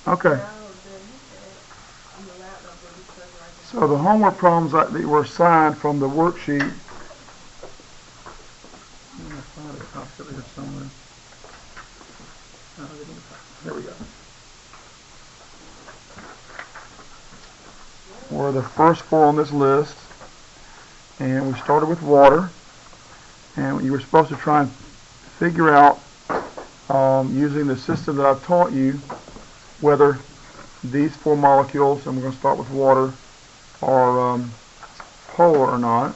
Okay. So the homework problems that were assigned from the worksheet. I'm going to find a copy of it here somewhere. Here we go. Were the first four on this list, and we started with water, and you were supposed to try and figure out, using the system that I've taught you, whether these four molecules, and we're going to start with water, are polar or not.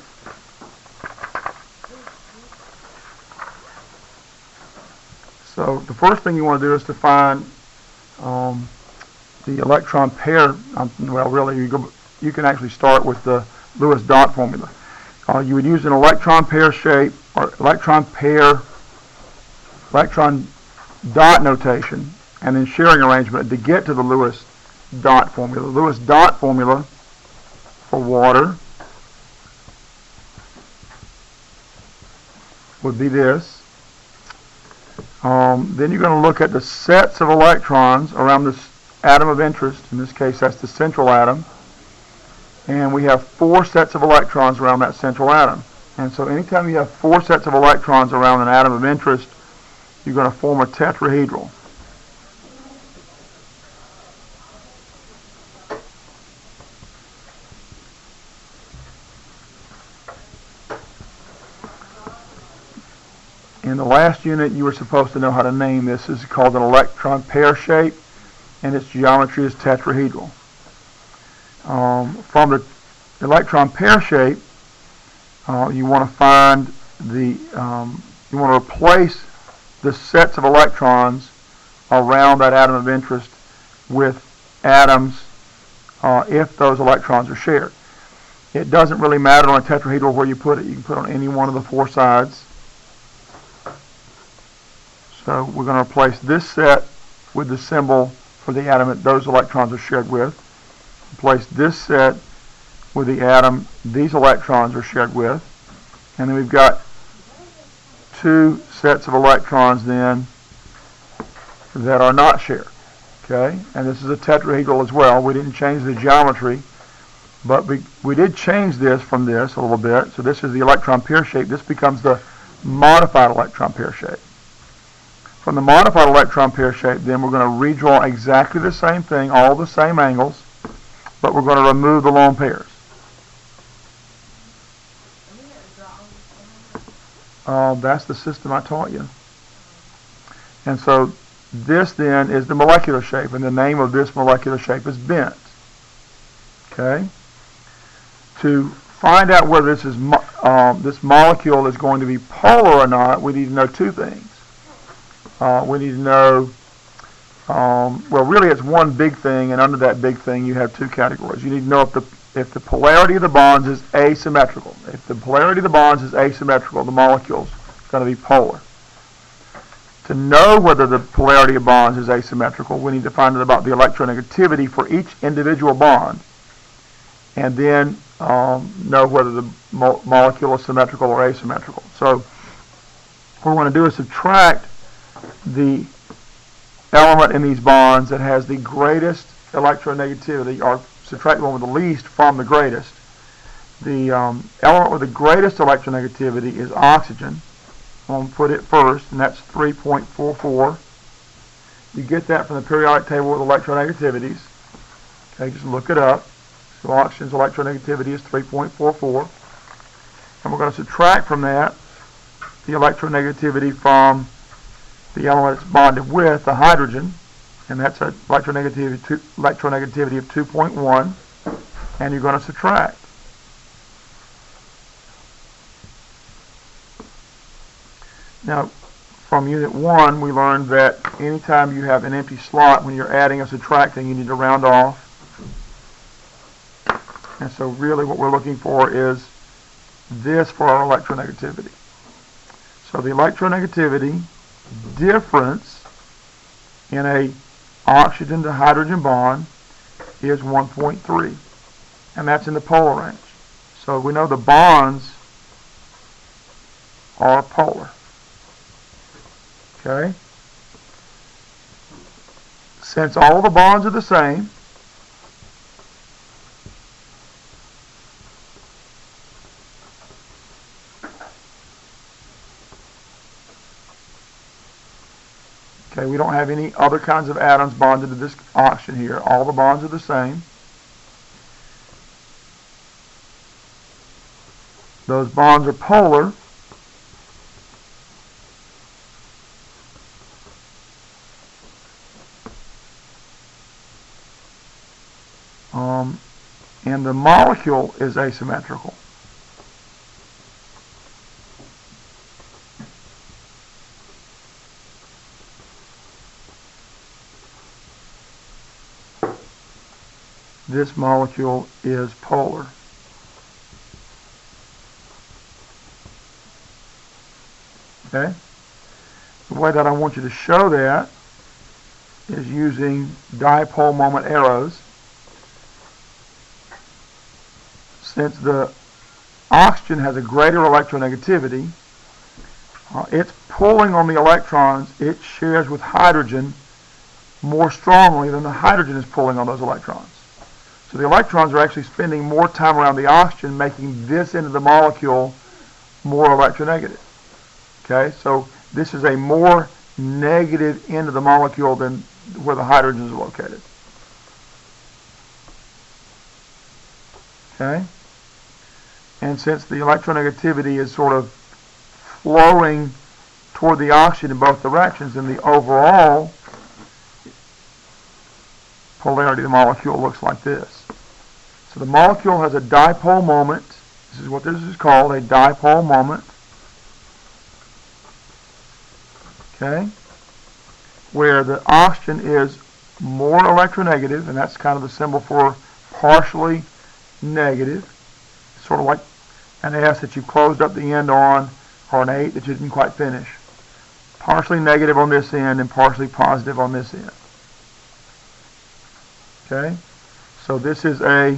So the first thing you want to do is to find the electron pair. Well, really, you can actually start with the Lewis dot formula. You would use an electron pair shape or electron dot notation and then sharing arrangement to get to the Lewis dot formula. The Lewis dot formula for water would be this. Then you're going to look at the sets of electrons around this atom of interest. In this case, that's the central atom. And we have four sets of electrons around that central atom. And so anytime you have four sets of electrons around an atom of interest, you're going to form a tetrahedral. In the last unit, you were supposed to know how to name this. This is called an electron pair shape, and its geometry is tetrahedral. From the electron pair shape, you want to find you want to replace the sets of electrons around that atom of interest with atoms if those electrons are shared. It doesn't really matter on a tetrahedral where you put it. You can put it on any one of the four sides. So we're going to replace this set with the symbol for the atom that those electrons are shared with. Replace this set with the atom these electrons are shared with. And then we've got two sets of electrons then that are not shared. Okay? And this is a tetrahedral as well. We didn't change the geometry, but we did change this from this a little bit. So this is the electron pair shape. This becomes the modified electron pair shape. From the modified electron pair shape, then we're going to redraw exactly the same thing, all the same angles, but we're going to remove the lone pairs. That's the system I taught you. And so this then is the molecular shape, and the name of this molecular shape is bent. Okay? To find out whether this molecule is going to be polar or not, we need to know two things. We need to know, well, really it's one big thing, and under that big thing you have two categories. You need to know if the polarity of the bonds is asymmetrical. If the polarity of the bonds is asymmetrical, the molecule is going to be polar. To know whether the polarity of bonds is asymmetrical, we need to find out about the electronegativity for each individual bond, and then know whether the molecule is symmetrical or asymmetrical. So what we want to do is subtract the element in these bonds that has the greatest electronegativity, or subtract the one with the least from the greatest. The element with the greatest electronegativity is oxygen. I'm going to put it first, and that's 3.44. You get that from the periodic table with electronegativities. Okay, just look it up. So oxygen's electronegativity is 3.44. And we're going to subtract from that the electronegativity from the element it's bonded with, the hydrogen, and that's an electronegativity of 2.1, and you're going to subtract. Now, from Unit 1, we learned that anytime you have an empty slot, when you're adding or subtracting, you need to round off. And so really what we're looking for is this for our electronegativity. So the electronegativity difference in a oxygen to hydrogen bond is 1.3, and that's in the polar range. So we know the bonds are polar. Okay? Since all the bonds are the same, okay, we don't have any other kinds of atoms bonded to this oxygen here. All the bonds are the same. Those bonds are polar. And the molecule is asymmetrical. This molecule is polar. Okay? The way that I want you to show that is using dipole moment arrows. Since the oxygen has a greater electronegativity, it's pulling on the electrons it shares with hydrogen more strongly than the hydrogen is pulling on those electrons. So the electrons are actually spending more time around the oxygen, making this end of the molecule more electronegative. Okay, so this is a more negative end of the molecule than where the hydrogen is located. Okay, and since the electronegativity is sort of flowing toward the oxygen in both directions, then the overall polarity of the molecule looks like this. So the molecule has a dipole moment. This is what this is called, a dipole moment. Okay, where the oxygen is more electronegative, and that's kind of the symbol for partially negative. Sort of like an S that you've closed up the end on, or an 8 that you didn't quite finish. Partially negative on this end and partially positive on this end. Okay, so this is a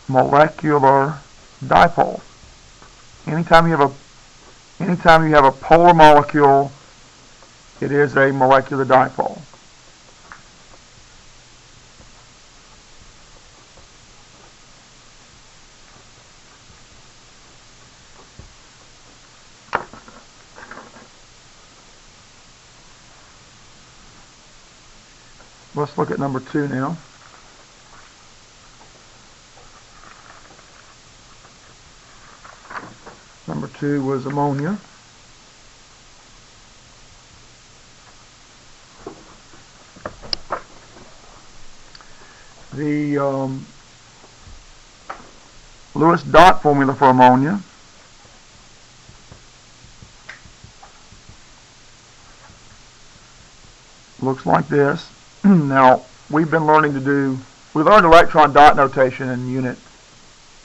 molecular dipole. Anytime you have a polar molecule, it is a molecular dipole. Let's look at number 2 now. Number 2 was ammonia. The Lewis dot formula for ammonia looks like this. Now, we learned electron dot notation in Unit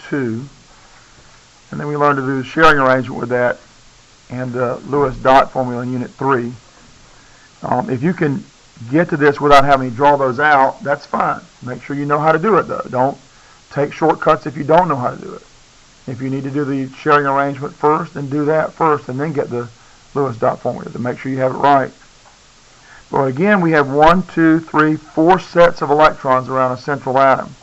2, and then we learned to do sharing arrangement with that and the Lewis dot formula in Unit 3. If you can get to this without having to draw those out, that's fine. Make sure you know how to do it, though. Don't take shortcuts if you don't know how to do it. If you need to do the sharing arrangement first, then do that first, and then get the Lewis dot formula to make sure you have it right. But again, we have 4 sets of electrons around a central atom.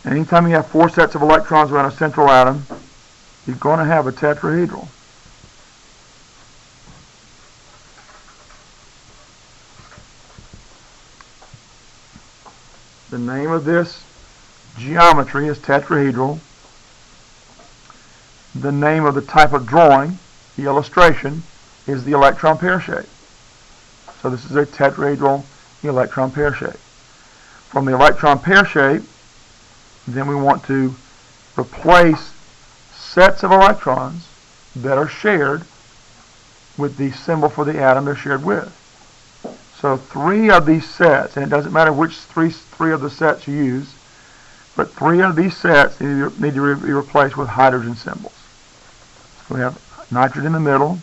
Anytime you have 4 sets of electrons around a central atom, you're going to have a tetrahedral. The name of this geometry is tetrahedral. The name of the type of drawing, the illustration, is the electron pair shape. So this is a tetrahedral electron pair shape. From the electron pair shape, then we want to replace sets of electrons that are shared with the symbol for the atom they're shared with. So 3 of these sets, and it doesn't matter which three of the sets you use, but 3 of these sets need to be replaced with hydrogen symbols. So we have nitrogen in the middle.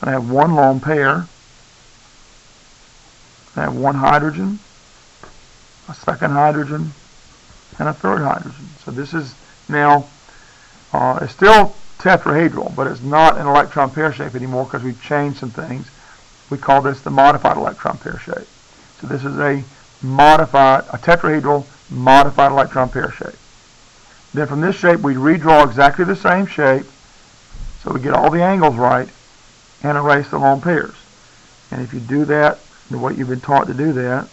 I have 1 lone pair. I have 1 hydrogen, a second hydrogen, and a third hydrogen. So this is now, it's still tetrahedral, but it's not an electron pair shape anymore because we've changed some things. we call this the modified electron pair shape. So this is a tetrahedral modified electron pair shape. Then from this shape we redraw exactly the same shape so we get all the angles right and erase the lone pairs. And if you do that the way you've been taught to do that,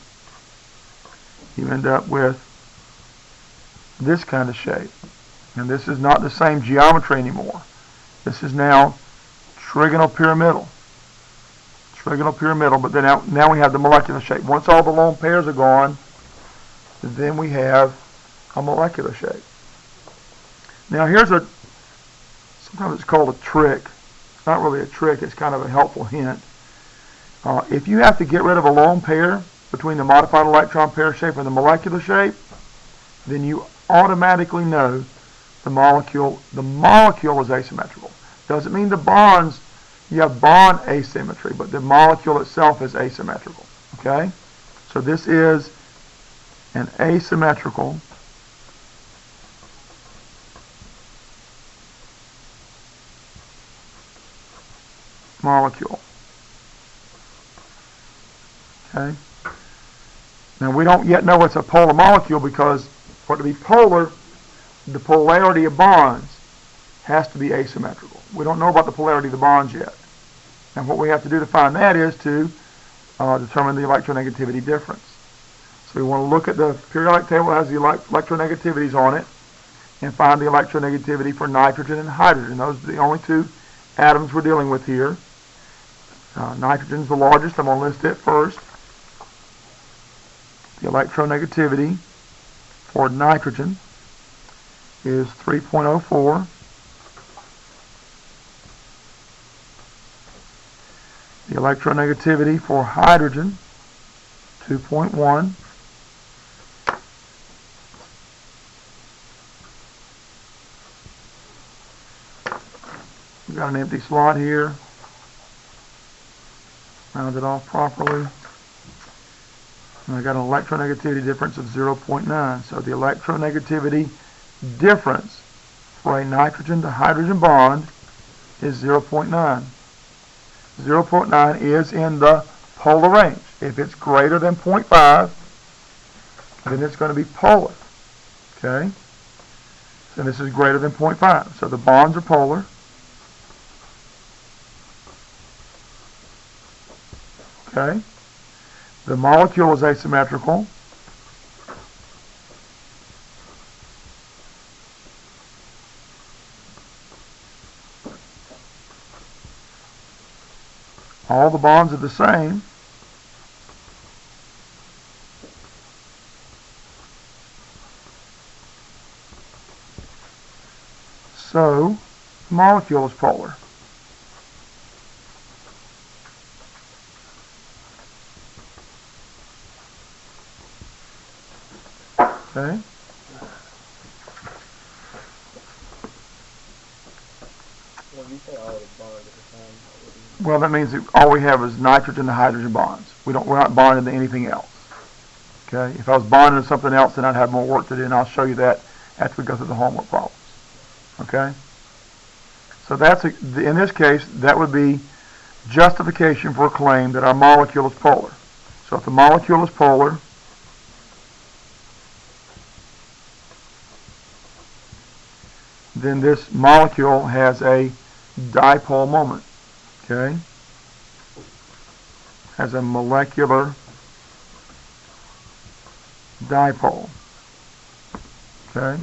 you end up with this kind of shape. And this is not the same geometry anymore. This is now trigonal pyramidal. But then now we have the molecular shape. Once all the lone pairs are gone, then we have a molecular shape. Now sometimes it's called a trick. It's not really a trick, it's kind of a helpful hint. If you have to get rid of a lone pair between the modified electron pair shape and the molecular shape, then you automatically know the molecule is asymmetrical. Doesn't mean the bonds, you have bond asymmetry, but the molecule itself is asymmetrical. Okay? So this is an asymmetrical molecule. Okay? Now we don't yet know it's a polar molecule because for it to be polar, the polarity of bonds has to be asymmetrical. We don't know about the polarity of the bonds yet. And what we have to do to find that is to determine the electronegativities difference. So we want to look at the periodic table that has the electronegativities on it and find the electronegativity for nitrogen and hydrogen. Those are the only two atoms we're dealing with here. Nitrogen is the largest. I'm going to list it first. The electronegativity for nitrogen is 3.04. The electronegativity for hydrogen, 2.1. We've got an empty slot here. Round it off properly. And I got an electronegativity difference of 0.9. So the electronegativity difference for a nitrogen to hydrogen bond is 0.9. 0.9 is in the polar range. If it's greater than 0.5, then it's going to be polar. Okay? So this is greater than 0.5. So the bonds are polar. Okay? The molecule is asymmetrical. All the bonds are the same. So, the molecule is polar. Okay? Well, that means that all we have is nitrogen and hydrogen bonds. We're not bonded to anything else. Okay? If I was bonded to something else, then I'd have more work to do, and I'll show you that after we go through the homework problems. Okay? So in this case, that would be justification for a claim that our molecule is polar. So if the molecule is polar, then this molecule has a dipole moment. Okay? Has a molecular dipole. Okay?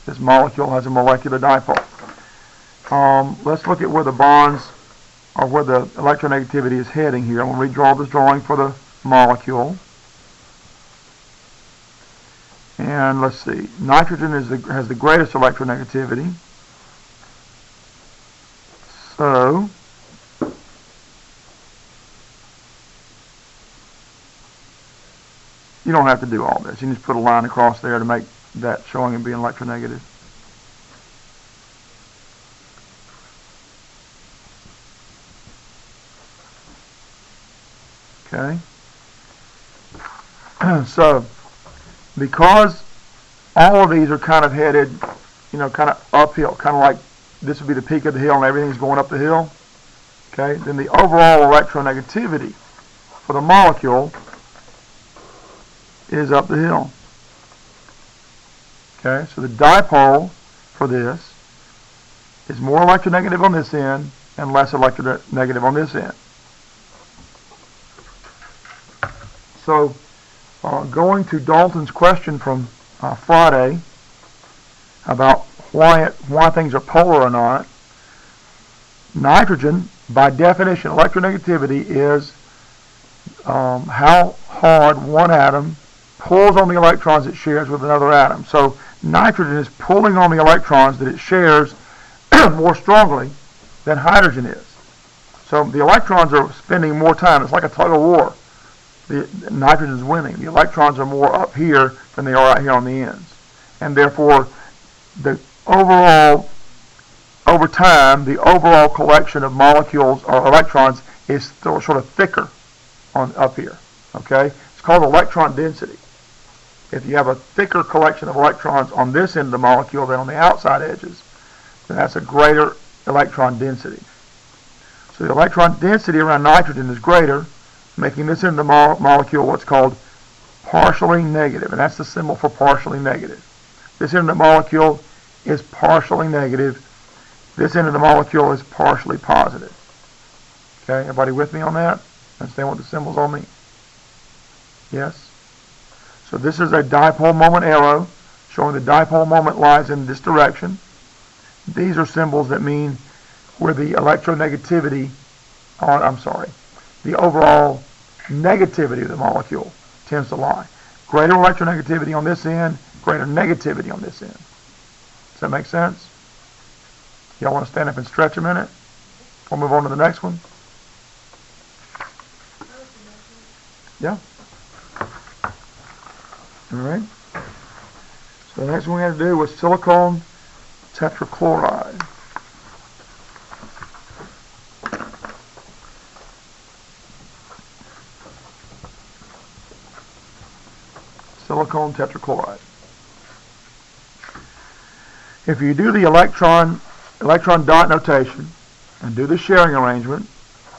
This molecule has a molecular dipole. Let's look at where the bonds or where the electronegativity is heading here. I'm going to redraw this drawing for the molecule. And let's see. Nitrogen has the greatest electronegativity. So, you don't have to do all this. You can just put a line across there to make that showing and being electronegative. Okay? So, because all of these are kind of headed, kind of uphill, kind of like this would be the peak of the hill and everything's going up the hill. Okay, then the overall electronegativity for the molecule is up the hill. Okay, so the dipole for this is more electronegative on this end and less electronegative on this end. So, going to Dalton's question from Friday about why things are polar or not, nitrogen, by definition, electronegativity is how hard one atom pulls on the electrons it shares with another atom. So nitrogen is pulling on the electrons that it shares more strongly than hydrogen is. So the electrons are spending more time. It's like a tug of war. The nitrogen is winning. The electrons are more up here than they are out here on the ends. And therefore, over time, the overall collection of molecules or electrons is still sort of thicker up here. Okay? It's called electron density. If you have a thicker collection of electrons on this end of the molecule than on the outside edges, then that's a greater electron density. So the electron density around nitrogen is greater, making this end of the molecule what's called partially negative, and that's the symbol for partially negative. This end of the molecule is partially negative. This end of the molecule is partially positive. Okay, everybody with me on that? Understand what the symbols all mean? Yes? So this is a dipole moment arrow showing the dipole moment lies in this direction. These are symbols that mean where the electronegativity, the overall negativity of the molecule tends to lie. Greater electronegativity on this end, greater negativity on this end. Does that make sense? Y'all want to stand up and stretch a minute? We'll move on to the next one. Yeah. All right. So the next one we had to do was silicon tetrachloride. Silicon tetrachloride. If you do the electron dot notation and do the sharing arrangement,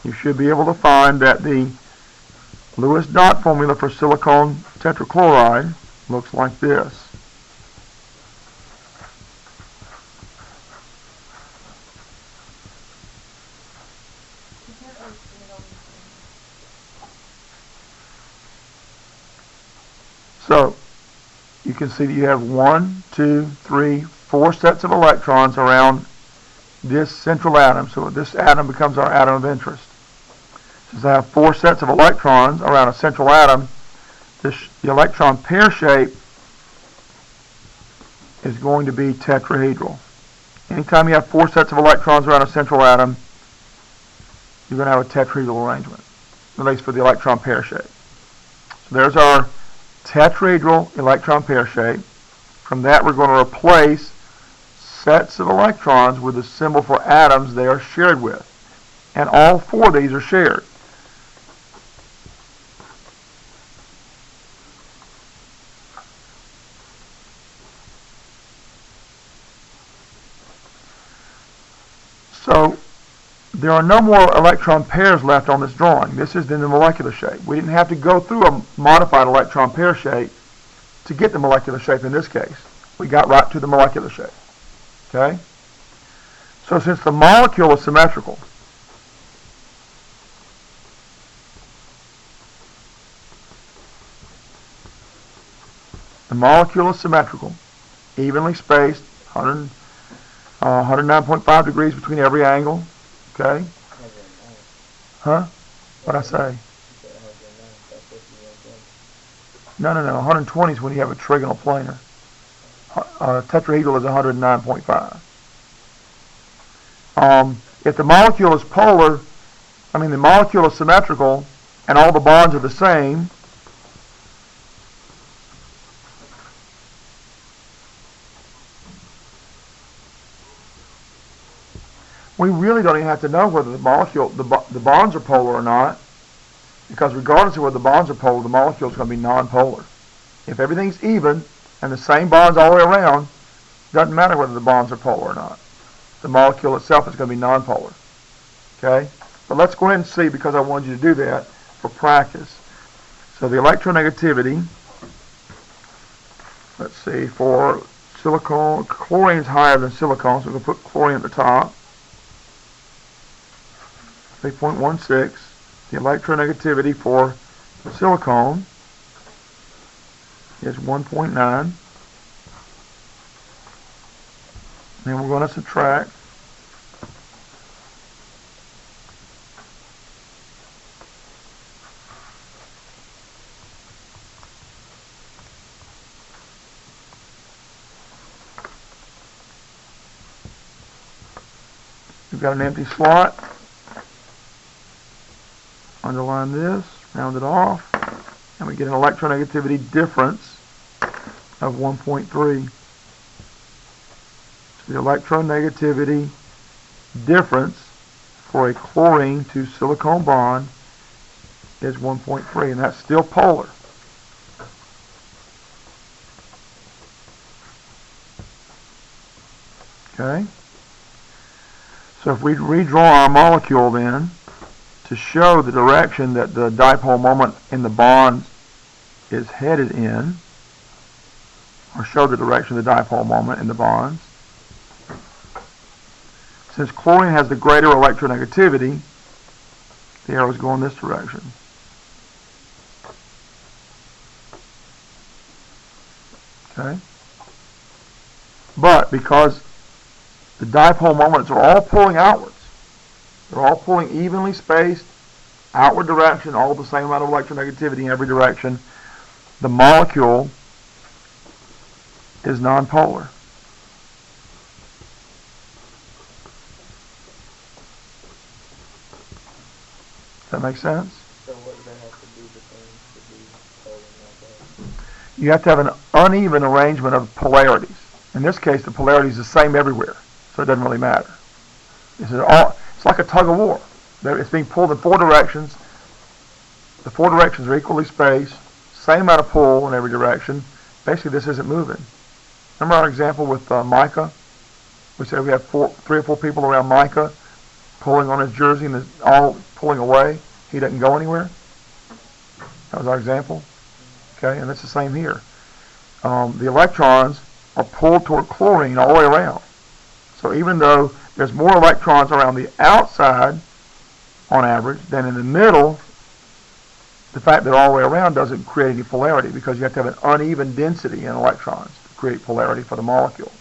you should be able to find that the Lewis dot formula for silicon tetrachloride looks like this. So you can see that you have 1, 2, 3, 4 sets of electrons around this central atom. So this atom becomes our atom of interest. Since I have 4 sets of electrons around a central atom, the electron pair shape is going to be tetrahedral. Anytime you have 4 sets of electrons around a central atom, you're going to have a tetrahedral arrangement, at least for the electron pair shape. So there's our tetrahedral electron pair shape. From that, we're going to replace sets of electrons with the symbol for atoms they are shared with. And all 4 of these are shared. So there are no more electron pairs left on this drawing. This is in the molecular shape. We didn't have to go through a modified electron pair shape to get the molecular shape in this case. We got right to the molecular shape. Okay? So since the molecule is symmetrical, evenly spaced, 109.5 degrees between every angle. Okay? Huh? What'd I say? No. 120 is when you have a trigonal planar. Tetrahedral is 109.5. If the molecule is the molecule is symmetrical and all the bonds are the same, we really don't even have to know whether the bonds are polar or not, because regardless of whether the bonds are polar, the molecule is going to be nonpolar. If everything's even and the same bonds all the way around, it doesn't matter whether the bonds are polar or not. The molecule itself is going to be nonpolar. Okay? But let's go ahead and see, because I wanted you to do that for practice. So the electronegativity, let's see, for silicon, chlorine is higher than silicon, so we're going to put chlorine at the top. 3.16. The electronegativity for silicon is 1.9. Then we're going to subtract. We've got an empty slot. Underline this, round it off, and we get an electronegativity difference of 1.3. So the electronegativity difference for a chlorine to silicon bond is 1.3, and that's still polar. Okay? So if we redraw our molecule then, to show the direction that the dipole moment in the bonds is headed in, or show the direction of the dipole moment in the bonds, since chlorine has the greater electronegativity, the arrows go in this direction. Okay? But because the dipole moments are all pulling outwards, they're all pulling evenly spaced, outward direction, all the same amount of electronegativity in every direction, the molecule is nonpolar. Does that make sense? So what does that have to do with things to be polar like that? You have to have an uneven arrangement of polarities. In this case, the polarity is the same everywhere, so it doesn't really matter. It's like a tug of war. It's being pulled in four directions. The four directions are equally spaced, same amount of pull in every direction. Basically, this isn't moving. Remember our example with Micah? We said we have 3 or 4 people around Micah pulling on his jersey and all pulling away. He doesn't go anywhere. That was our example. Okay, and it's the same here. The electrons are pulled toward chlorine all the way around. So even though there's more electrons around the outside on average than in the middle, the fact they're all the way around doesn't create any polarity, because you have to have an uneven density in electrons to create polarity for the molecule.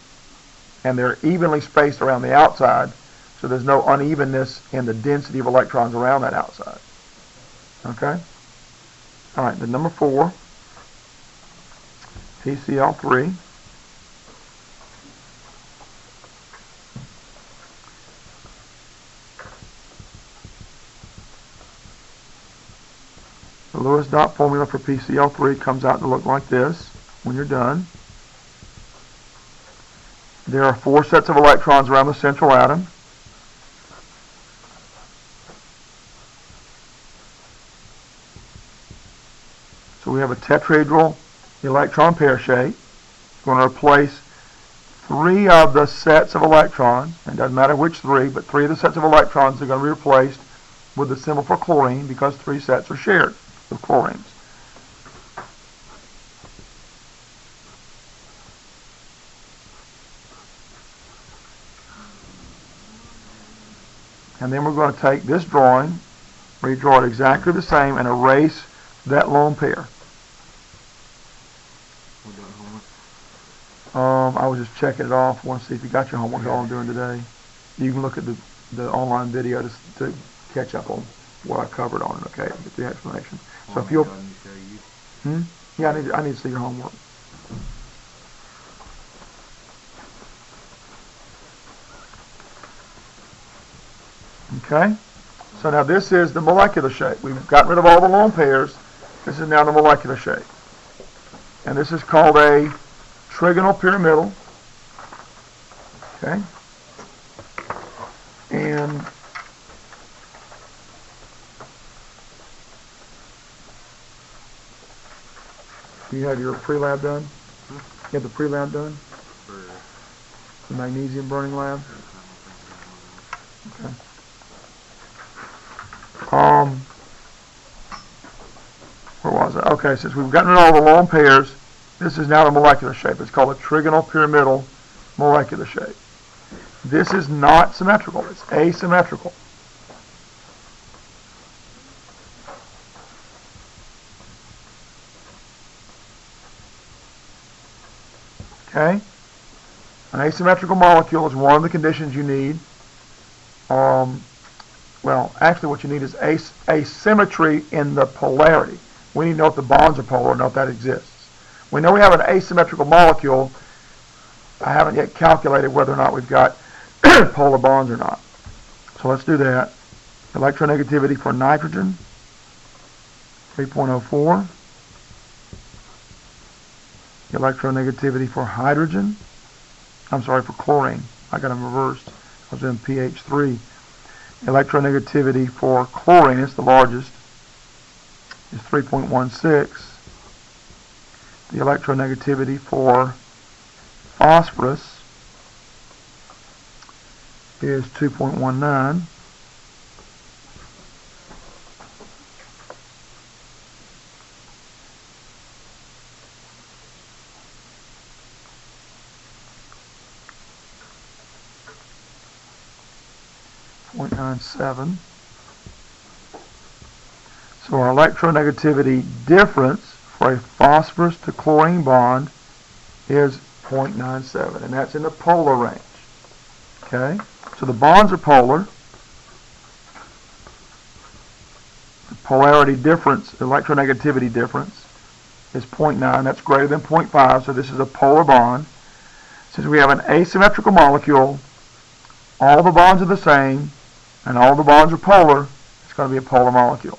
And they're evenly spaced around the outside, so there's no unevenness in the density of electrons around that outside. Okay? All right, the number 4, PCl3. The Lewis dot formula for PCl3 comes out to look like this when you're done. There are 4 sets of electrons around the central atom. So we have a tetrahedral electron pair shape. We're going to replace 3 of the sets of electrons, and it doesn't matter which 3, but 3 of the sets of electrons are going to be replaced with the symbol for chlorine, because 3 sets are shared with chlorines. And then we're going to take this drawing, redraw it exactly the same, and erase that lone pair. I was just checking it off. I want to see if you got your homework all I'm doing today. You can look at the online video to catch up on what I covered on it, okay? Get the explanation. So if you'll... Yeah, I need to see your homework. Okay? So now this is the molecular shape. We've gotten rid of all the lone pairs. This is now the molecular shape. And this is called a trigonal pyramidal. Okay? And you have your pre-lab done? You have the pre-lab done? The magnesium burning lab? Okay. Where was it? Okay, since we've gotten rid of all the lone pairs, this is now the molecular shape. It's called a trigonal pyramidal molecular shape. This is not symmetrical. It's asymmetrical. Okay? An asymmetrical molecule is one of the conditions you need. Well, actually what you need is asymmetry in the polarity. We need to know if the bonds are polar, know if that exists. We know we have an asymmetrical molecule. I haven't yet calculated whether or not we've got polar bonds or not. So let's do that. Electronegativity for nitrogen, 3.04. Electronegativity for hydrogen. I'm sorry, for chlorine. I got them reversed. I was in pH 3. Electronegativity for chlorine, it's the largest, is 3.16. The electronegativity for phosphorus is 2.19. .97. So our electronegativity difference for a phosphorus to chlorine bond is 0.97, and that's in the polar range. Okay, so the bonds are polar. The polarity difference, electronegativity difference, is 0.9. That's greater than 0.5, so this is a polar bond. Since we have an asymmetrical molecule, all the bonds are the same, and all the bonds are polar, it's going to be a polar molecule.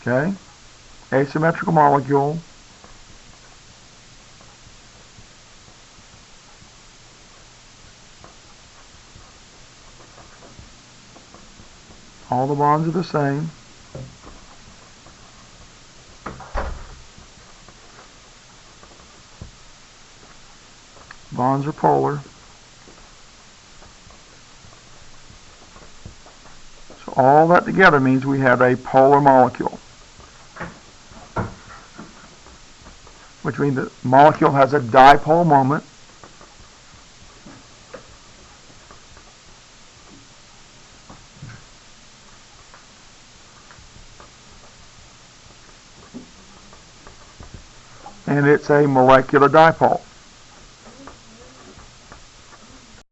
Okay? Asymmetrical molecule. All the bonds are the same. Bonds are polar. So all that together means we have a polar molecule, which means the molecule has a dipole moment. And it's a molecular dipole.